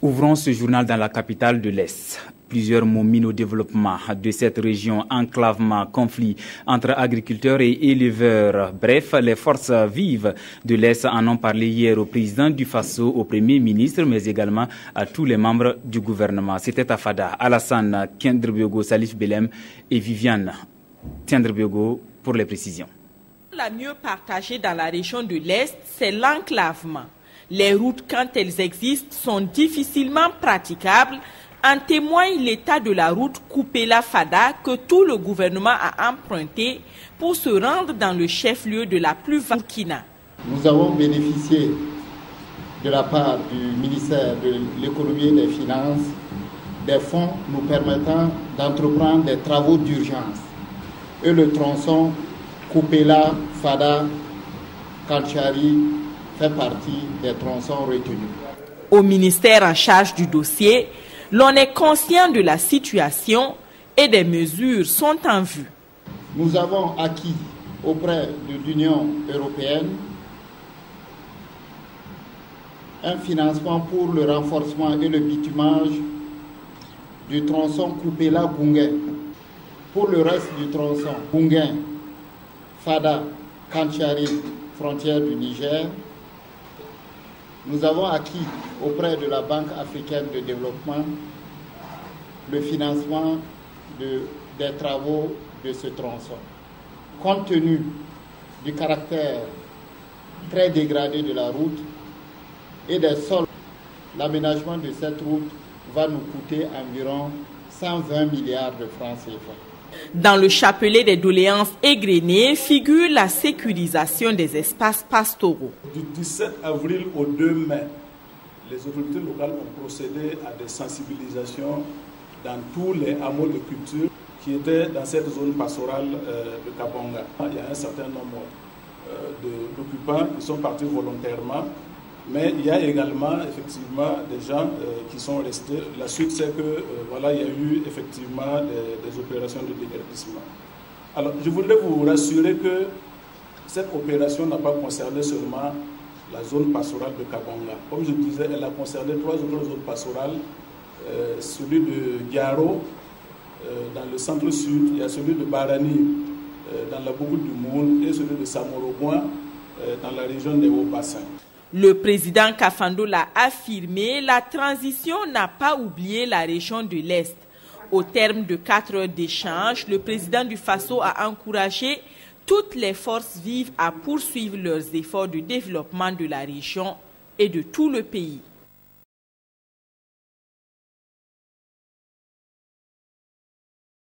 Ouvrons ce journal dans la capitale de l'Est. Plusieurs mots minent au développement de cette région, enclavement, conflit entre agriculteurs et éleveurs. Bref, les forces vives de l'Est en ont parlé hier au président du Faso, au Premier ministre, mais également à tous les membres du gouvernement. C'était à Fada, Alassane Tiendrebiogo, Salif Belem et Viviane Tiendrebiogo pour les précisions. La mieux partagée dans la région de l'Est, c'est l'enclavement. Les routes, quand elles existent, sont difficilement praticables. En témoigne l'état de la route Koupela-Fada que tout le gouvernement a emprunté pour se rendre dans le chef-lieu de la plus vaste Burkina. Nous avons bénéficié de la part du ministère de l'économie et des finances des fonds nous permettant d'entreprendre des travaux d'urgence. Et le tronçon Koupela-Fada-Kanchari fait partie des tronçons retenus. Au ministère en charge du dossier, l'on est conscient de la situation et des mesures sont en vue. Nous avons acquis auprès de l'Union européenne un financement pour le renforcement et le bitumage du tronçon Koupela-Gounguin. Pour le reste du tronçon Gounguin, Fada, Kanchari, frontière du Niger, nous avons acquis auprès de la Banque africaine de développement le financement des travaux de ce tronçon. Compte tenu du caractère très dégradé de la route et des sols, l'aménagement de cette route va nous coûter environ 120 milliards de francs CFA. Dans le chapelet des doléances égrenées figure la sécurisation des espaces pastoraux. Du 17 avril au 2 mai, les autorités locales ont procédé à des sensibilisations dans tous les hameaux de culture qui étaient dans cette zone pastorale de Kabonga. Il y a un certain nombre d'occupants qui sont partis volontairement, mais il y a également effectivement des gens qui sont restés. La suite, c'est que voilà, il y a eu effectivement des opérations de déguerpissement. Alors, je voudrais vous rassurer que cette opération n'a pas concerné seulement la zone pastorale de Kabonga. Comme je disais, elle a concerné 3 autres zones pastorales, celui de Diaro, dans le centre-sud, il y a celui de Barani, dans la Bougoule du Moun, et celui de Samorogoin, dans la région des Hauts-Bassins. Le président Kafando l'a affirmé, la transition n'a pas oublié la région de l'Est. Au terme de 4 heures d'échange, le président du Faso a encouragé toutes les forces vives à poursuivre leurs efforts de développement de la région et de tout le pays.